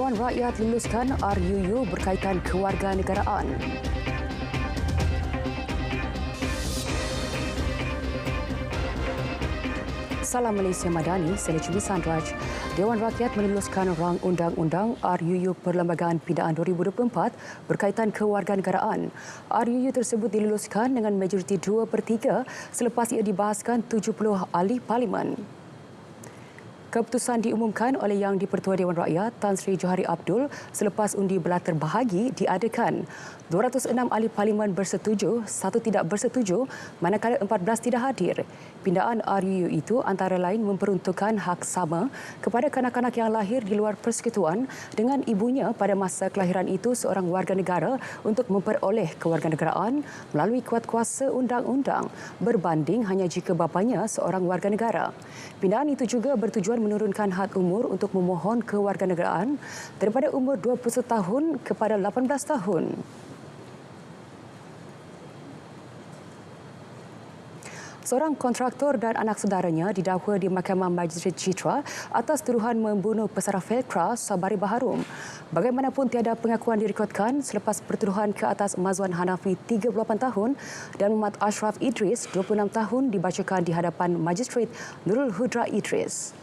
Dewan Rakyat luluskan RUU berkaitan kewarganegaraan. Salam Malaysia Madani, saya Cumi Sandraj. Dewan Rakyat meluluskan rang undang-undang RUU Perlembagaan Pindaan 2024 berkaitan kewarganegaraan. RUU tersebut diluluskan dengan majoriti 2/3 selepas ia dibahaskan 70 ahli parlimen. Keputusan diumumkan oleh Yang di-Pertua Dewan Rakyat Tan Sri Johari Abdul selepas undi berlatar bahagi diadakan. 206 ahli parlimen bersetuju, 1 tidak bersetuju, manakala 14 tidak hadir. Pindaan RUU itu antara lain memperuntukkan hak sama kepada kanak-kanak yang lahir di luar persekutuan dengan ibunya pada masa kelahiran itu seorang warga negara untuk memperoleh kewarganegaraan melalui kuat kuasa undang-undang berbanding hanya jika bapanya seorang warga negara. Pindaan itu juga bertujuan menurunkan had umur untuk memohon kewarganegaraan daripada umur 21 tahun kepada 18 tahun. Seorang kontraktor dan anak saudaranya didakwa di Mahkamah Magistrate Citra atas tuduhan membunuh pesara Felkra Sabari Baharum. Bagaimanapun tiada pengakuan direkodkan selepas pertuduhan ke atas Mazwan Hanafi 38 tahun dan Muhammad Ashraf Idris 26 tahun dibacakan di hadapan Magistrate Nurul Hudra Idris.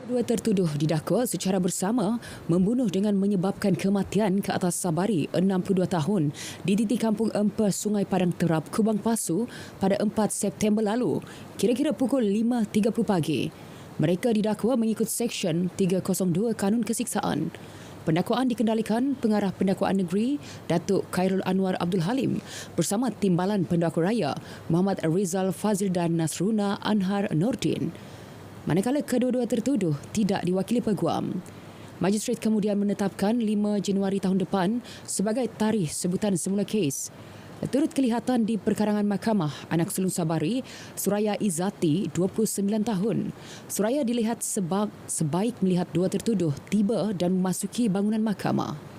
Dua tertuduh didakwa secara bersama membunuh dengan menyebabkan kematian ke atas Sabari 62 tahun di titik kampung Empa Sungai Padang Terap, Kubang Pasu pada 4 September lalu, kira-kira pukul 5.30 pagi. Mereka didakwa mengikut Seksyen 302 Kanun Kesiksaan. Pendakwaan dikendalikan Pengarah Pendakwaan Negeri Datuk Khairul Anwar Abdul Halim bersama Timbalan Pendakwa Raya Muhammad Rizal Fazil dan Nasruna Anhar Nordin. Manakala kedua-dua tertuduh tidak diwakili peguam. Magistrate kemudian menetapkan 5 Januari tahun depan sebagai tarikh sebutan semula kes. Turut kelihatan di perkarangan mahkamah anak sulung Sabari, Suraya Izzati, 29 tahun. Suraya dilihat sebaik melihat dua tertuduh tiba dan memasuki bangunan mahkamah.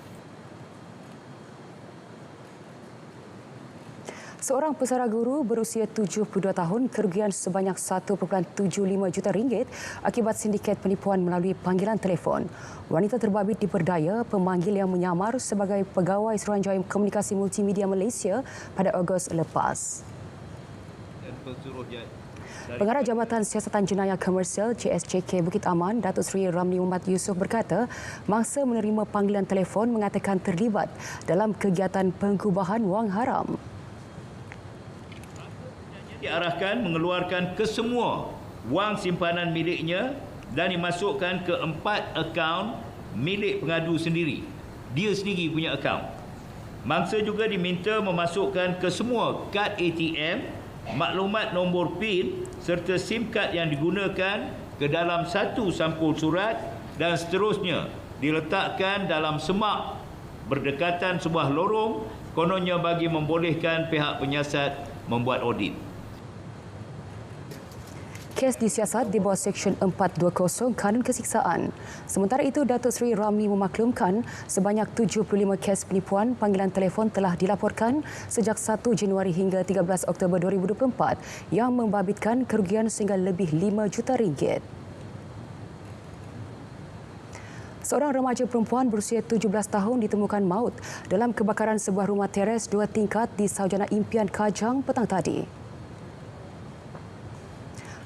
Seorang pesara guru berusia 72 tahun kerugian sebanyak 1.75 juta ringgit akibat sindiket penipuan melalui panggilan telefon. Wanita terbabit diperdaya pemanggil yang menyamar sebagai pegawai Suruhanjaya Komunikasi Multimedia Malaysia pada Ogos lepas. Pengarah Jabatan Siasatan Jenayah Komersial JSJK Bukit Aman, Datuk Seri Ramli Muhammad Yusof berkata, mangsa menerima panggilan telefon mengatakan terlibat dalam kegiatan pengubahan wang haram. Diarahkan mengeluarkan kesemua wang simpanan miliknya dan dimasukkan ke 4 akaun milik pengadu sendiri. Dia sendiri punya akaun. Mangsa juga diminta memasukkan ke semua kad ATM, maklumat nombor PIN serta SIM kad yang digunakan ke dalam satu sampul surat dan seterusnya diletakkan dalam semak berdekatan sebuah lorong kononnya bagi membolehkan pihak penyiasat membuat audit. Kes disiasat di bawah Seksyen 420 Kanun Kesiksaan. Sementara itu, Datuk Seri Ramli memaklumkan sebanyak 75 kes penipuan panggilan telefon telah dilaporkan sejak 1 Januari hingga 13 Oktober 2024 yang membabitkan kerugian sehingga lebih 5 juta ringgit. Seorang remaja perempuan berusia 17 tahun ditemukan maut dalam kebakaran sebuah rumah teres 2 tingkat di Saujana Impian Kajang petang tadi.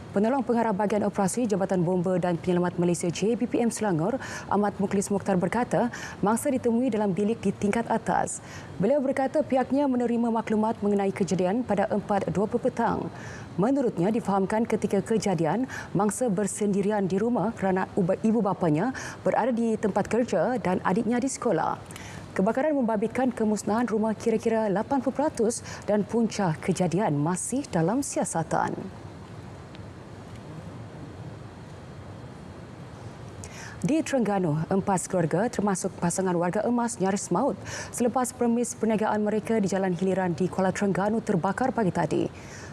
Penolong Pengarah Bahagian Operasi Jabatan Bomba dan Penyelamat Malaysia JBPM Selangor, Ahmad Mukhlis Mukhtar berkata, mangsa ditemui dalam bilik di tingkat atas. Beliau berkata pihaknya menerima maklumat mengenai kejadian pada 4.20 petang. Menurutnya, difahamkan ketika kejadian, mangsa bersendirian di rumah kerana ibu bapanya berada di tempat kerja dan adiknya di sekolah. Kebakaran membabitkan kemusnahan rumah kira-kira 80% dan punca kejadian masih dalam siasatan. Di Terengganu, 4 keluarga termasuk pasangan warga emas nyaris maut selepas permis perniagaan mereka di Jalan Hiliran di Kuala Terengganu terbakar pagi tadi.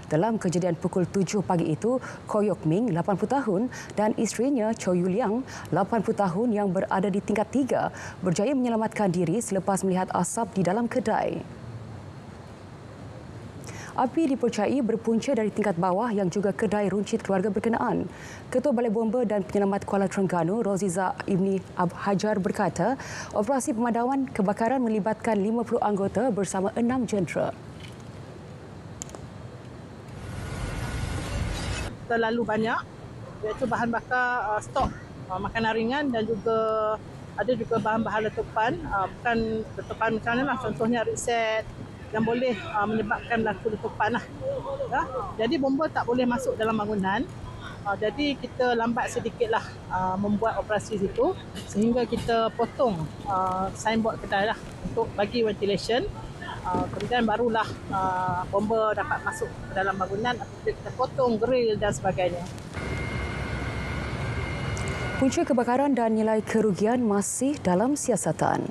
Dalam kejadian pukul 7 pagi itu, Ko Yok Ming, 80 tahun dan isterinya Cho Yuliang, 80 tahun yang berada di tingkat 3, berjaya menyelamatkan diri selepas melihat asap di dalam kedai. Api dipercayai berpunca dari tingkat bawah yang juga kedai runcit keluarga berkenaan. Ketua Balai Bomba dan Penyelamat Kuala Terengganu, Roziza Ibni Hajar berkata, operasi pemadaman kebakaran melibatkan 50 anggota bersama 6 jentera. Terlalu banyak, iaitu bahan bakar stok makanan ringan dan juga ada juga bahan-bahan letupan, bukan letupan macam mana lah, contohnya reset yang boleh menyebabkan berlaku letupan lah. Ya? Jadi bomba tak boleh masuk dalam bangunan. Jadi kita lambat sedikitlah membuat operasi situ sehingga kita potong signboard kedai lah untuk bagi ventilation. Kemudian barulah bomba dapat masuk ke dalam bangunan apabila kita potong grill dan sebagainya. Punca kebakaran dan nilai kerugian masih dalam siasatan.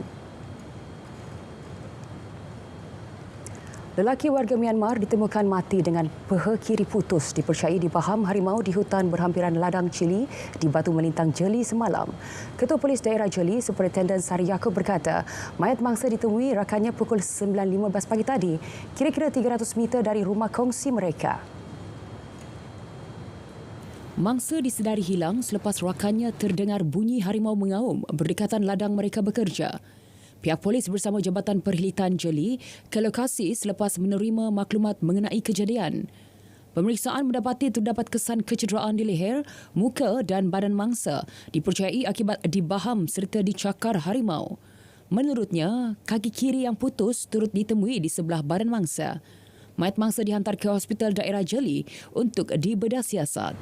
Lelaki warga Myanmar ditemukan mati dengan peha kiri putus dipercayai dibaham harimau di hutan berhampiran ladang Cili di Batu Melintang Jeli semalam. Ketua Polis Daerah Jeli, Superintendent Sari Yaakob berkata, mayat mangsa ditemui rakannya pukul 9.15 pagi tadi, kira-kira 300 meter dari rumah kongsi mereka. Mangsa disedari hilang selepas rakannya terdengar bunyi harimau mengaum berdekatan ladang mereka bekerja. Pihak polis bersama Jabatan Perkhidmatan Jeli ke lokasi selepas menerima maklumat mengenai kejadian. Pemeriksaan mendapati terdapat kesan kecederaan di leher, muka dan badan mangsa dipercayai akibat dibaham serta dicakar harimau. Menurutnya, kaki kiri yang putus turut ditemui di sebelah badan mangsa. Mayat mangsa dihantar ke Hospital Daerah Jeli untuk dibedah siasat.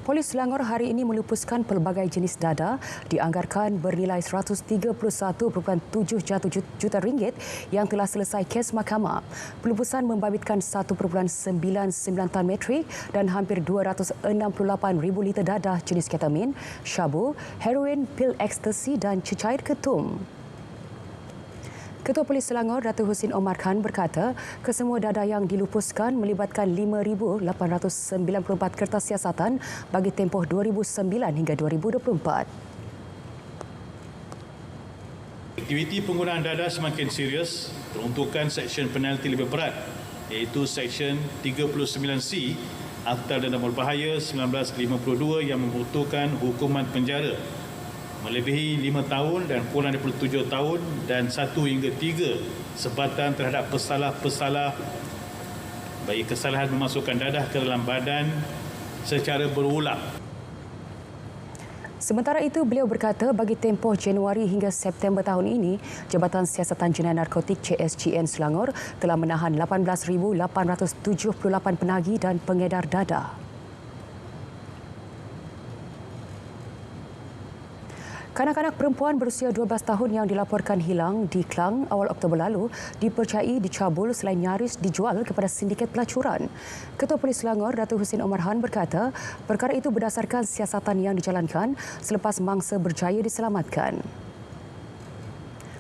Polis Selangor hari ini melupuskan pelbagai jenis dadah dianggarkan bernilai RM131.7 juta yang telah selesai kes mahkamah. Pelupusan membabitkan 1.99 tan metrik dan hampir 268,000 liter dadah jenis ketamin, syabu, heroin, pil ekstasi dan cecair ketum. Ketua Polis Selangor, Datuk Husin Omar Khan berkata, kesemua dadah yang dilupuskan melibatkan 5,894 kertas siasatan bagi tempoh 2009 hingga 2024. Aktiviti penggunaan dadah semakin serius, peruntukan seksyen penalti lebih berat, iaitu seksyen 39C Akta Denda Berbahaya 1952 yang membutuhkan hukuman penjara melebihi 5 tahun dan kurang daripada 7 tahun dan 1 hingga 3 sebatan terhadap pesalah-pesalah bagi kesalahan memasukkan dadah ke dalam badan secara berulang. Sementara itu, beliau berkata bagi tempoh Januari hingga September tahun ini, Jabatan Siasatan Jenayah Narkotik CSJN Selangor telah menahan 18,878 penagih dan pengedar dadah. Kanak-kanak perempuan berusia 12 tahun yang dilaporkan hilang di Klang awal Oktober lalu dipercayai dicabul selain nyaris dijual kepada sindiket pelacuran. Ketua Polis Selangor, Datuk Husin Omar Han berkata, perkara itu berdasarkan siasatan yang dijalankan selepas mangsa berjaya diselamatkan.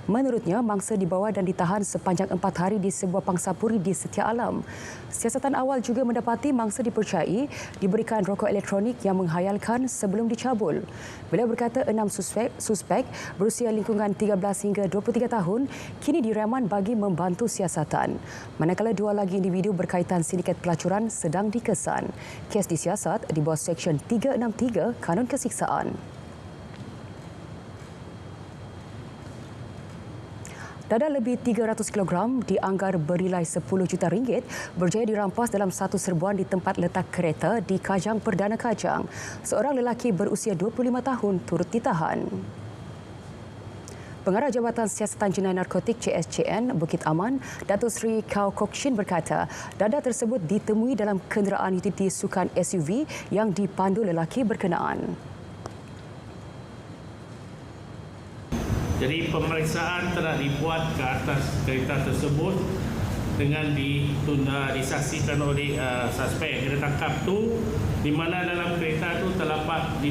Menurutnya, mangsa dibawa dan ditahan sepanjang 4 hari di sebuah pangsapuri di Setia Alam. Siasatan awal juga mendapati mangsa dipercayai diberikan rokok elektronik yang menghayalkan sebelum dicabul. Beliau berkata 6 suspek berusia lingkungan 13 hingga 23 tahun kini direman bagi membantu siasatan. Manakala 2 lagi individu berkaitan sindiket pelacuran sedang dikesan. Kes disiasat di bawah Seksyen 363 Kanun Kesiksaan. Dadah lebih 300 kg dianggar bernilai RM10 juta berjaya dirampas dalam satu serbuan di tempat letak kereta di Kajang Perdana Kajang. Seorang lelaki berusia 25 tahun turut ditahan. Pengarah Jabatan Siasatan Jenayah Narkotik CSJN Bukit Aman, Datuk Seri Kau Kok Shin berkata, dadah tersebut ditemui dalam kenderaan utiliti sukan SUV yang dipandu lelaki berkenaan. Jadi pemeriksaan telah dibuat ke atas kereta tersebut dengan disaksikan oleh suspek yang ditangkap tu, di mana dalam kereta itu terdapat 15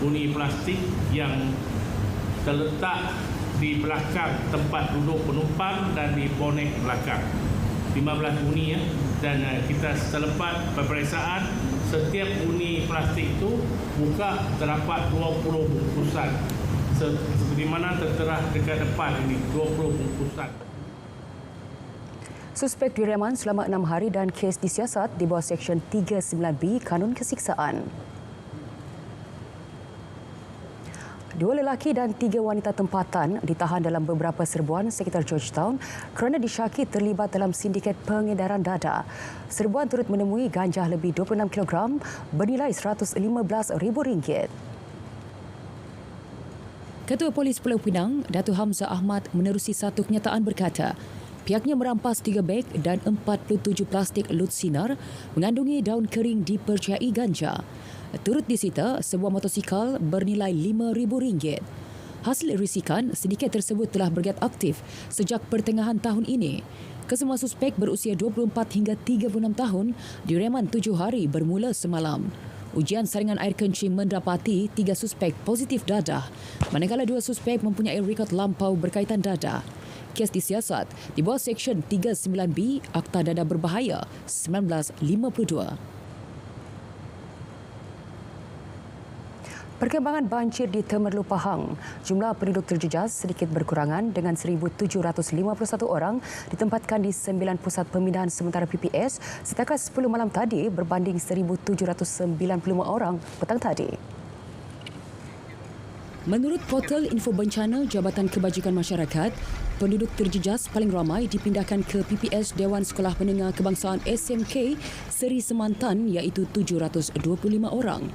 bunyi plastik yang terletak di belakang tempat duduk penumpang dan di bonet belakang. 15 bunyi dan kita selepas pemeriksaan setiap bunyi plastik itu buka terdapat 20 bungkusan seperti mana tertera dekat depan ini 20 bungkusan. Suspek direman selama 6 hari dan kes disiasat di bawah Seksyen 39B Kanun Kesiksaan. 2 lelaki dan 3 wanita tempatan ditahan dalam beberapa serbuan sekitar Georgetown kerana disyaki terlibat dalam sindiket pengedaran dadah. Serbuan turut menemui ganja lebih 26 kg bernilai RM115,000. Ketua Polis Pulau Pinang, Datuk Hamzah Ahmad menerusi satu kenyataan berkata, pihaknya merampas 3 beg dan 47 plastik lut sinar mengandungi daun kering dipercayai ganja. Turut disita sebuah motosikal bernilai RM5,000. Hasil risikan, sindiket tersebut telah bergiat aktif sejak pertengahan tahun ini. Kesemua suspek berusia 24 hingga 36 tahun direman 7 hari bermula semalam. Ujian saringan air kencing mendapati 3 suspek positif dadah, manakala 2 suspek mempunyai rekod lampau berkaitan dadah. Kes disiasat di bawah Seksyen 39B Akta Dadah Berbahaya 1952. Perkembangan banjir di Temerloh Pahang. Jumlah penduduk terjejas sedikit berkurangan dengan 1,751 orang ditempatkan di 9 pusat pemindahan sementara PPS setakat 10 malam tadi berbanding 1,795 orang petang tadi. Menurut portal info bencana Jabatan Kebajikan Masyarakat, penduduk terjejas paling ramai dipindahkan ke PPS Dewan Sekolah Menengah Kebangsaan SMK Seri Semantan iaitu 725 orang.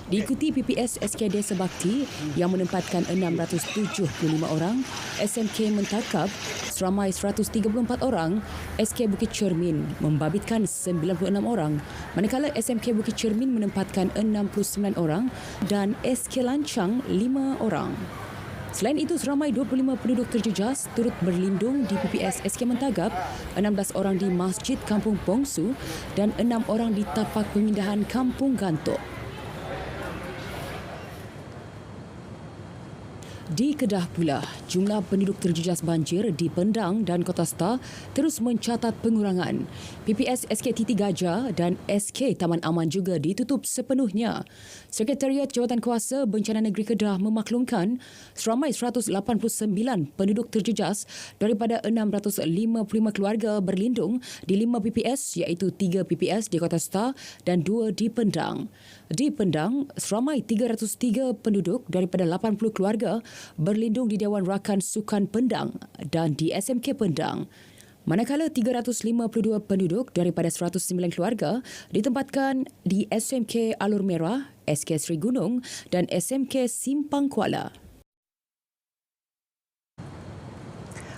Diikuti PPS SK Desa Bakti yang menempatkan 675 orang, SMK Mentakab seramai 134 orang, SK Bukit Cermin membabitkan 96 orang, manakala SMK Bukit Cermin menempatkan 69 orang dan SK Lancang 5 orang. Selain itu, seramai 25 penduduk terjejas turut berlindung di PPS SK Mentagap, 16 orang di Masjid Kampung Bongsu dan 6 orang di tapak pemindahan Kampung Gantok. Di Kedah pula, jumlah penduduk terjejas banjir di Pendang dan Kota Star terus mencatat pengurangan. PPS SK Titi Gajah dan SK Taman Aman juga ditutup sepenuhnya. Sekretariat Jawatan Kuasa Bencana Negeri Kedah memaklumkan seramai 189 penduduk terjejas daripada 655 keluarga berlindung di 5 PPS iaitu 3 PPS di Kota Star dan 2 di Pendang. Di Pendang, seramai 303 penduduk daripada 80 keluarga berlindung di Dewan Rakan Sukan Pendang dan di SMK Pendang. Manakala 352 penduduk daripada 109 keluarga ditempatkan di SMK Alur Merah, SK Seri Gunung dan SMK Simpang Kuala.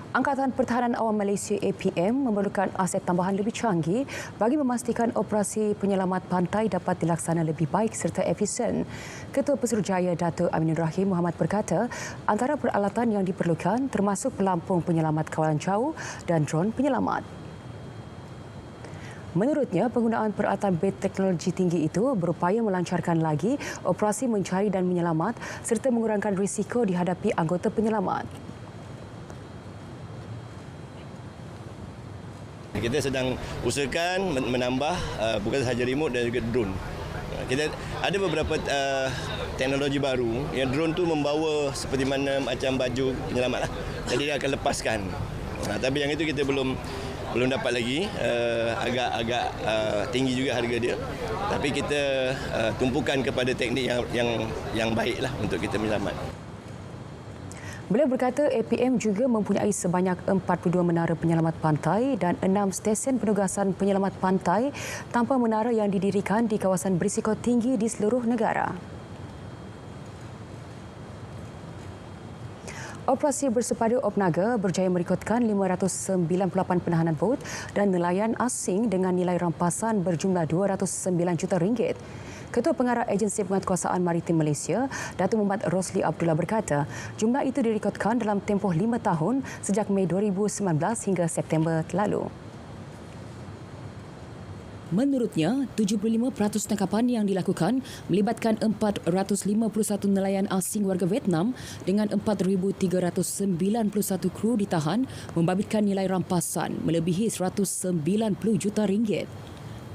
Angkatan Pertahanan Awam Malaysia APM memerlukan aset tambahan lebih canggih bagi memastikan operasi penyelamat pantai dapat dilaksana lebih baik serta efisien. Ketua Pesuruhjaya Datuk Aminur Rahim Muhammad berkata, antara peralatan yang diperlukan termasuk pelampung penyelamat kawalan jauh dan dron penyelamat. Menurutnya, penggunaan peralatan berteknologi tinggi itu berupaya melancarkan lagi operasi mencari dan menyelamat serta mengurangkan risiko dihadapi anggota penyelamat. Kita sedang usahakan menambah bukan sahaja remote dan juga drone. Kita ada beberapa teknologi baru yang drone tu membawa seperti mana macam baju penyelamat lah. Jadi dia akan lepaskan. Tapi yang itu kita belum dapat lagi, agak tinggi juga harga dia. Tapi kita tumpukan kepada teknik yang baiklah untuk kita menyelamat. Beliau berkata APM juga mempunyai sebanyak 42 menara penyelamat pantai dan 6 stesen penugasan penyelamat pantai tanpa menara yang didirikan di kawasan berisiko tinggi di seluruh negara. Operasi bersepadu Opnaga berjaya merekodkan 598 penahanan bot dan nelayan asing dengan nilai rampasan berjumlah RM209 juta. Ketua Pengarah Agensi Penguatkuasaan Maritim Malaysia, Datuk Muhammad Rosli Abdullah berkata, jumlah itu direkodkan dalam tempoh 5 tahun sejak Mei 2019 hingga September lalu. Menurutnya, 75% tangkapan yang dilakukan melibatkan 451 nelayan asing warga Vietnam dengan 4,391 kru ditahan membabitkan nilai rampasan melebihi RM190 juta.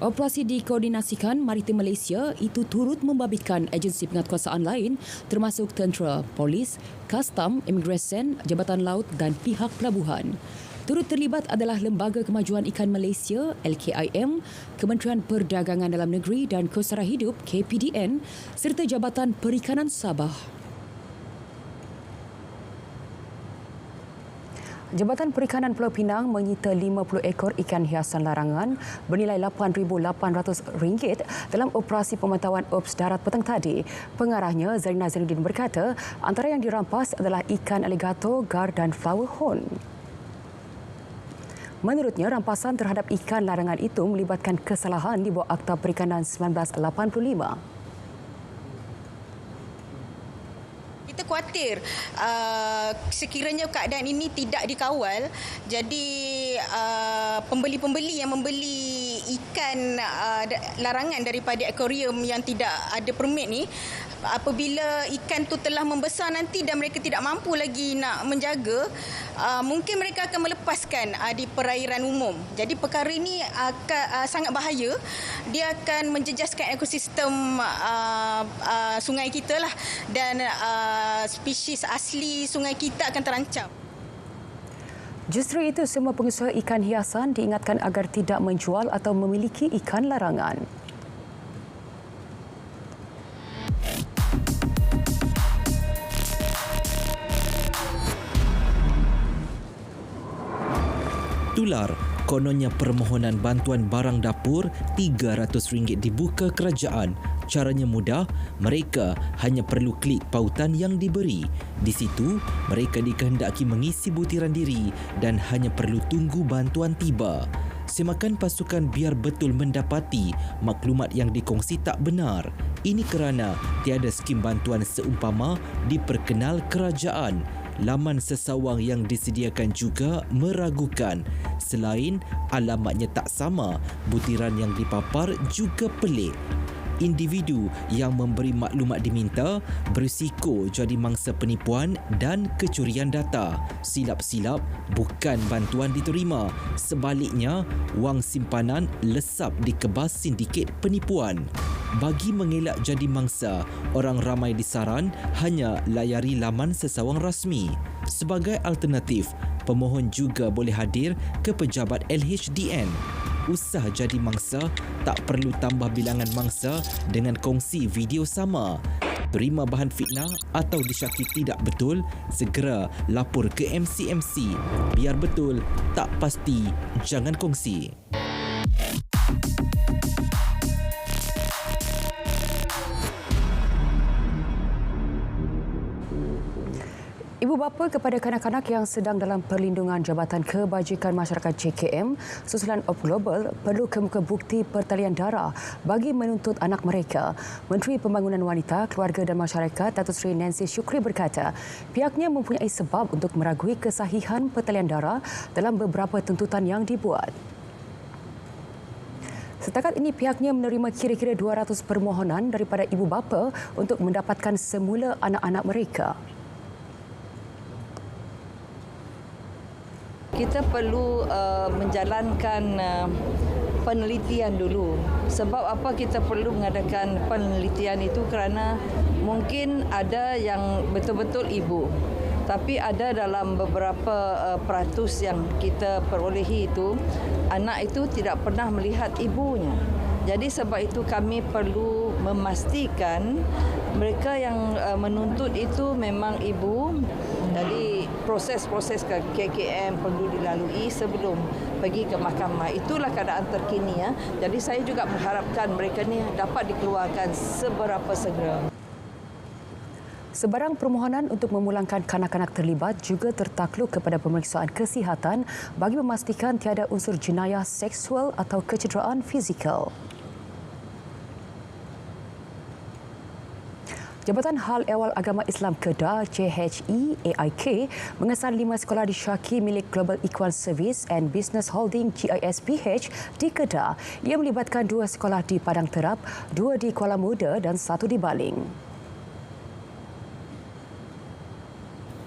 Operasi dikoordinasikan Maritim Malaysia itu turut membabitkan agensi penguatkuasaan lain termasuk tentera, polis, kastam, imigresen, Jabatan Laut dan pihak pelabuhan. Turut terlibat adalah Lembaga Kemajuan Ikan Malaysia (LKIM), Kementerian Perdagangan Dalam Negeri dan Kosara Hidup (KPDN) serta Jabatan Perikanan Sabah. Jabatan Perikanan Pulau Pinang menyita 50 ekor ikan hiasan larangan bernilai RM8,800 dalam operasi pemantauan Ops Darat petang tadi. Pengarahnya Zarina Zainuddin berkata antara yang dirampas adalah ikan aligator, gar dan flower horn. Menurutnya, rampasan terhadap ikan larangan itu melibatkan kesalahan di bawah Akta Perikanan 1985. Kita khawatir sekiranya keadaan ini tidak dikawal, jadi pembeli-pembeli yang membeli ikan larangan daripada akuarium yang tidak ada permit ni, apabila ikan tu telah membesar nanti dan mereka tidak mampu lagi nak menjaga, mungkin mereka akan melepaskan di perairan umum. Jadi perkara ini akan sangat bahaya. Dia akan menjejaskan ekosistem sungai kita lah, dan spesies asli sungai kita akan terancam. Justru itu, semua pengusaha ikan hiasan diingatkan agar tidak menjual atau memiliki ikan larangan. Tular, kononnya permohonan bantuan barang dapur RM300 dibuka kerajaan. Caranya mudah, mereka hanya perlu klik pautan yang diberi. Di situ, mereka dikehendaki mengisi butiran diri dan hanya perlu tunggu bantuan tiba. Semakan pasukan biar betul mendapati maklumat yang dikongsi tak benar. Ini kerana tiada skim bantuan seumpama diperkenal kerajaan. Laman sesawang yang disediakan juga meragukan. Selain alamatnya tak sama, butiran yang dipapar juga pelik. Individu yang memberi maklumat diminta berisiko jadi mangsa penipuan dan kecurian data. Silap-silap bukan bantuan diterima. Sebaliknya, wang simpanan lesap dikebas sindiket penipuan. Bagi mengelak jadi mangsa, orang ramai disaran hanya layari laman sesawang rasmi. Sebagai alternatif, pemohon juga boleh hadir ke pejabat LHDN. Usah jadi mangsa, tak perlu tambah bilangan mangsa dengan kongsi video sama. Terima bahan fitnah atau disyaki tidak betul, segera lapor ke MCMC. Biar betul, tak pasti, jangan kongsi. Ibu bapa kepada kanak-kanak yang sedang dalam perlindungan Jabatan Kebajikan Masyarakat JKM susulan Op Global perlu kemuka bukti pertalian darah bagi menuntut anak mereka. Menteri Pembangunan Wanita, Keluarga dan Masyarakat Datuk Seri Nancy Shukri berkata pihaknya mempunyai sebab untuk meragui kesahihan pertalian darah dalam beberapa tuntutan yang dibuat. Setakat ini pihaknya menerima kira-kira 200 permohonan daripada ibu bapa untuk mendapatkan semula anak-anak mereka. Kita perlu menjalankan penelitian dulu. Sebab apa kita perlu mengadakan penelitian itu kerana mungkin ada yang betul-betul ibu. Tapi ada dalam beberapa peratus yang kita perolehi itu, anak itu tidak pernah melihat ibunya. Jadi sebab itu kami perlu memastikan mereka yang menuntut itu memang ibu. Jadi proses-proses KKM perlu dilalui sebelum pergi ke mahkamah. Itulah keadaan terkini ya. Jadi saya juga mengharapkan mereka ni dapat dikeluarkan seberapa segera. Sebarang permohonan untuk memulangkan kanak-kanak terlibat juga tertakluk kepada pemeriksaan kesihatan bagi memastikan tiada unsur jenayah seksual atau kecederaan fizikal. Jabatan Hal Ehwal Agama Islam Kedah JHE AIK mengesan 5 sekolah disyaki milik Global Equal Service and Business Holding GISPH di Kedah. Ia melibatkan 2 sekolah di Padang Terap, 2 di Kuala Muda dan 1 di Baling.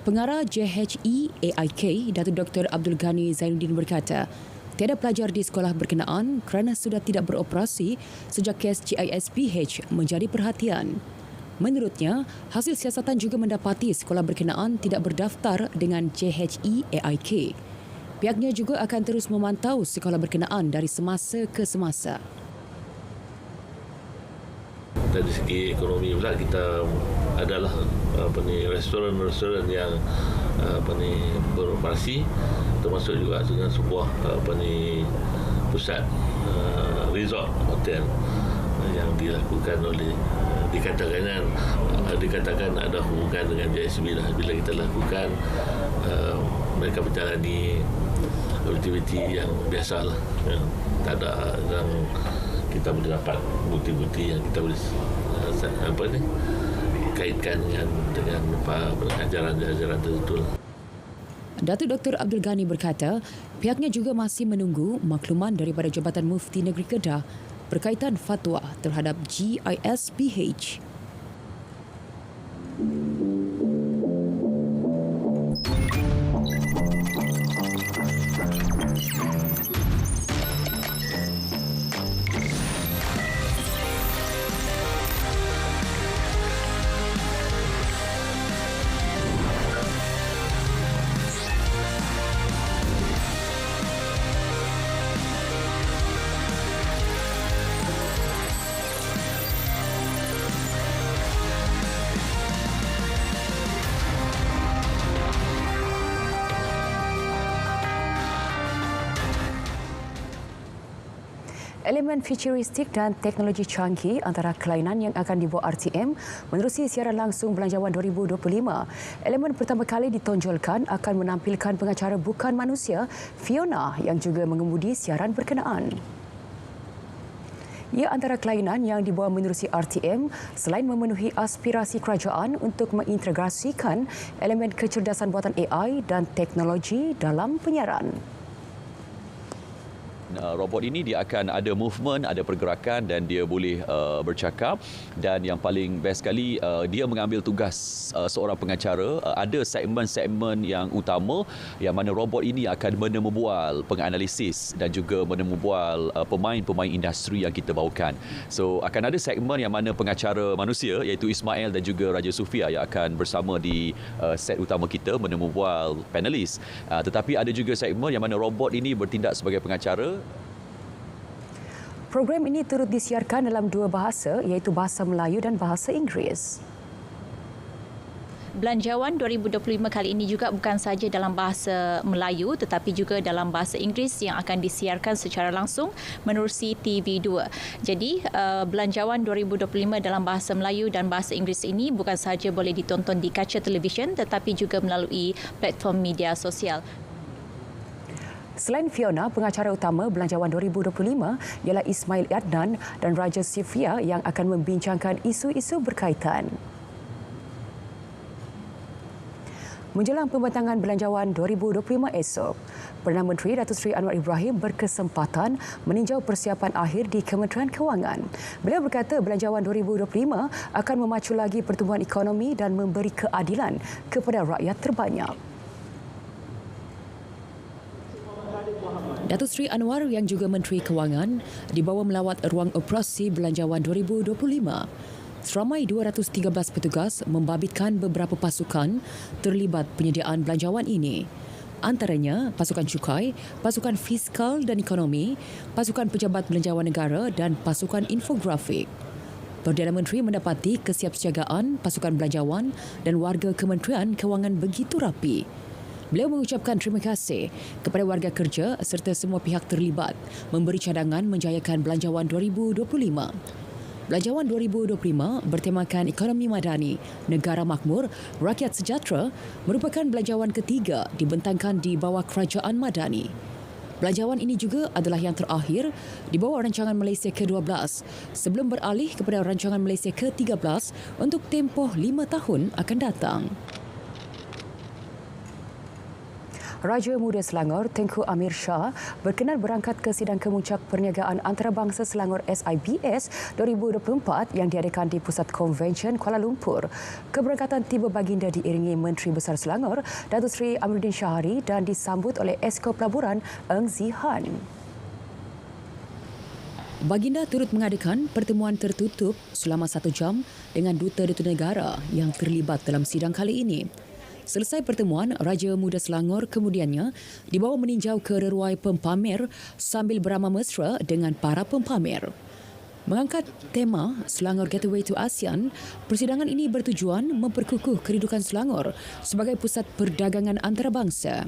Pengarah JHE AIK, Datuk Dr. Abdul Ghani Zainuddin berkata, Tiada pelajar di sekolah berkenaan kerana sudah tidak beroperasi sejak kes GISPH menjadi perhatian. Menurutnya, hasil siasatan juga mendapati sekolah berkenaan tidak berdaftar dengan JHE-AIK. Pihaknya juga akan terus memantau sekolah berkenaan dari semasa ke semasa. Dari segi ekonomi pula kita adalah restoran-restoran yang beroperasi, termasuk juga dengan sebuah pusat resort hotel yang dilakukan oleh dikatakan ada hubungan dengan JSB lah. Bila kita lakukan mereka menjalani aktiviti yang biasalah, tak ada yang kita boleh dapat bukti-bukti yang kita boleh kaitkan dengan ajaran-ajaran tertentu. Datuk Dr. Abdul Ghani berkata, pihaknya juga masih menunggu makluman daripada Jabatan Mufti Negeri Kedah berkaitan fatwa terhadap GISPH. Elemen futuristik dan teknologi canggih antara kelainan yang akan dibawa RTM menerusi siaran langsung Belanjawan 2025. Elemen pertama kali ditonjolkan akan menampilkan pengacara bukan manusia, Fiona, yang juga mengemudi siaran berkenaan. Ia antara kelainan yang dibawa menerusi RTM selain memenuhi aspirasi kerajaan untuk mengintegrasikan elemen kecerdasan buatan AI dan teknologi dalam penyiaran. Robot ini dia akan ada movement, ada pergerakan dan dia boleh bercakap, dan yang paling best sekali dia mengambil tugas seorang pengacara. Ada segmen-segmen yang utama yang mana robot ini akan menemubual penganalisis dan juga menemubual pemain-pemain industri yang kita bawakan. So akan ada segmen yang mana pengacara manusia iaitu Ismail dan juga Raja Sufia yang akan bersama di set utama kita menemubual panelis. Tetapi ada juga segmen yang mana robot ini bertindak sebagai pengacara. Program ini turut disiarkan dalam dua bahasa iaitu bahasa Melayu dan bahasa Inggeris. Belanjawan 2025 kali ini juga bukan sahaja dalam bahasa Melayu tetapi juga dalam bahasa Inggeris yang akan disiarkan secara langsung menerusi TV2. Jadi Belanjawan 2025 dalam bahasa Melayu dan bahasa Inggeris ini bukan sahaja boleh ditonton di kaca televisyen tetapi juga melalui platform media sosial. Selain Fiona, pengacara utama Belanjawan 2025 ialah Ismail Adnan dan Raja Sufia yang akan membincangkan isu-isu berkaitan. Menjelang pembentangan Belanjawan 2025 esok, Perdana Menteri Datuk Seri Anwar Ibrahim berkesempatan meninjau persiapan akhir di Kementerian Kewangan. Beliau berkata Belanjawan 2025 akan memacu lagi pertumbuhan ekonomi dan memberi keadilan kepada rakyat terbanyak. Datuk Seri Anwar yang juga Menteri Kewangan dibawa melawat ruang operasi Belanjawan 2025. Seramai 213 petugas membabitkan beberapa pasukan terlibat penyediaan belanjawan ini. Antaranya pasukan cukai, pasukan fiskal dan ekonomi, pasukan pejabat belanjawan negara dan pasukan infografik. Perdana Menteri mendapati kesiapsiagaan pasukan belanjawan dan warga Kementerian Kewangan begitu rapi. Beliau mengucapkan terima kasih kepada warga kerja serta semua pihak terlibat memberi cadangan menjayakan Belanjawan 2025. Belanjawan 2025 bertemakan ekonomi madani, negara makmur, rakyat sejahtera merupakan belanjawan ketiga dibentangkan di bawah kerajaan madani. Belanjawan ini juga adalah yang terakhir di bawah rancangan Malaysia ke-12 sebelum beralih kepada rancangan Malaysia ke-13 untuk tempoh 5 tahun akan datang. Raja Muda Selangor Tengku Amir Shah berkenan berangkat ke sidang kemuncak perniagaan antarabangsa Selangor SIBS 2024 yang diadakan di Pusat Konvensyen Kuala Lumpur. Keberangkatan tiba baginda diiringi Menteri Besar Selangor Datuk Seri Amiruddin Shahari dan disambut oleh Esko Pelaburan Eng Zihan. Baginda turut mengadakan pertemuan tertutup selama 1 jam dengan duta-duta negara yang terlibat dalam sidang kali ini. Selesai pertemuan, Raja Muda Selangor kemudiannya dibawa meninjau ke reruai pempamer sambil beramah mesra dengan para pempamer. Mengangkat tema Selangor Gateway to ASEAN, persidangan ini bertujuan memperkukuh kedudukan Selangor sebagai pusat perdagangan antarabangsa.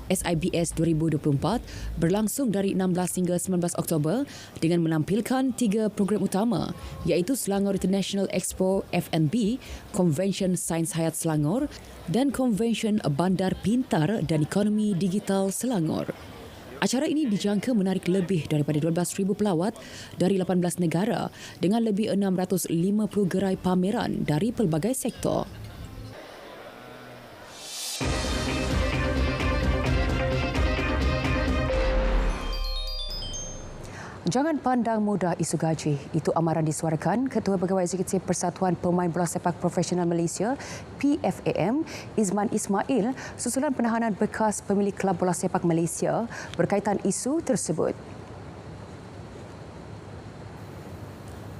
SIBS 2024 berlangsung dari 16 hingga 19 Oktober dengan menampilkan 3 program utama iaitu Selangor International Expo F&B, Konvensyen Sains Hayat Selangor dan Konvensyen Bandar Pintar dan Ekonomi Digital Selangor. Acara ini dijangka menarik lebih daripada 12,000 pelawat dari 18 negara dengan lebih 650 gerai pameran dari pelbagai sektor. Jangan pandang mudah isu gaji. Itu amaran disuarakan Ketua Pegawai Eksekutif Persatuan Pemain Bola Sepak Profesional Malaysia PFAM Izman Ismail susulan penahanan bekas pemilik Kelab Bola Sepak Malaysia berkaitan isu tersebut.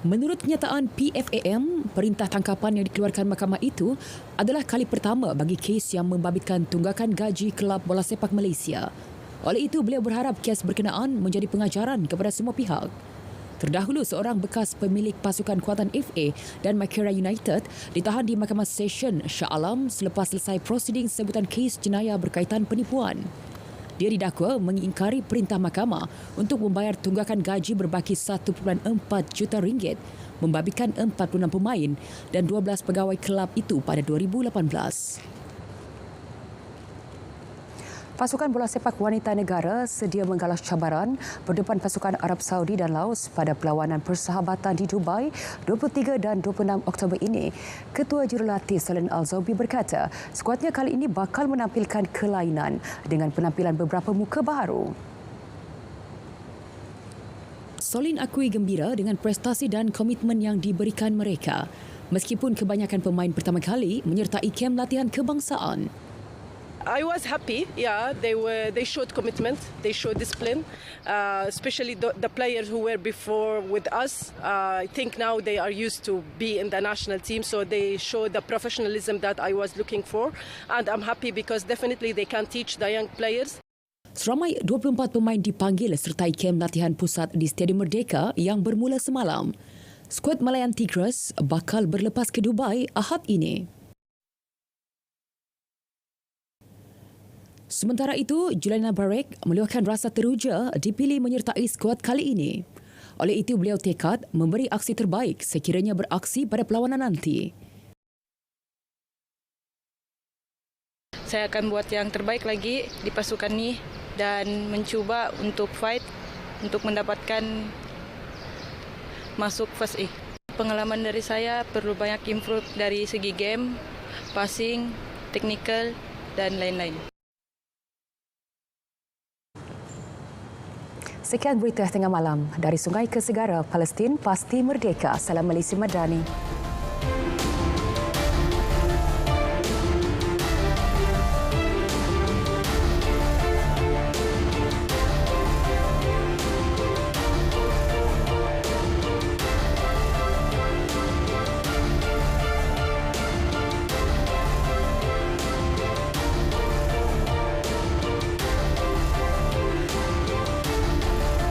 Menurut kenyataan PFAM, perintah tangkapan yang dikeluarkan mahkamah itu adalah kali pertama bagi kes yang membabitkan tunggakan gaji Kelab Bola Sepak Malaysia. Oleh itu, beliau berharap kes berkenaan menjadi pengajaran kepada semua pihak. Terdahulu, seorang bekas pemilik pasukan kuatan FA dan Makera United ditahan di Mahkamah Session Shah Alam selepas selesai prosiding sebutan kes jenayah berkaitan penipuan. Dia didakwa mengingkari perintah mahkamah untuk membayar tunggakan gaji berbaki 1.4 juta ringgit, membabitkan 46 pemain dan 12 pegawai kelab itu pada 2018. Pasukan bola sepak wanita negara sedia menggalas cabaran berdepan pasukan Arab Saudi dan Laos pada perlawanan persahabatan di Dubai 23 dan 26 Oktober ini. Ketua Jurulatih Salim Al-Zaubi berkata, skuadnya kali ini bakal menampilkan kelainan dengan penampilan beberapa muka baru. Solin akui gembira dengan prestasi dan komitmen yang diberikan mereka, meskipun kebanyakan pemain pertama kali menyertai kem latihan kebangsaan. I was happy. Yeah, they showed commitment, they showed discipline, especially the players who were before with us. I think now they are used to be in the national team, so they showed the professionalism that I was looking for, and I'm happy because definitely they can teach the young players. Seramai 24 pemain dipanggil sertai kem latihan pusat di Stadium Merdeka yang bermula semalam. Skuad Malayan Tigers bakal berlepas ke Dubai Ahad ini. Sementara itu, Juliana Barek meluahkan rasa teruja dipilih menyertai skuad kali ini. Oleh itu, beliau tekad memberi aksi terbaik sekiranya beraksi pada perlawanan nanti. Saya akan buat yang terbaik lagi di pasukan ini dan mencuba untuk fight untuk mendapatkan masuk First A. Pengalaman dari saya perlu banyak improve dari segi game, passing, technical dan lain-lain. Sekian berita tengah malam dari Sungai ke Segara, Palestin pasti merdeka. Salam Malaysia Madani.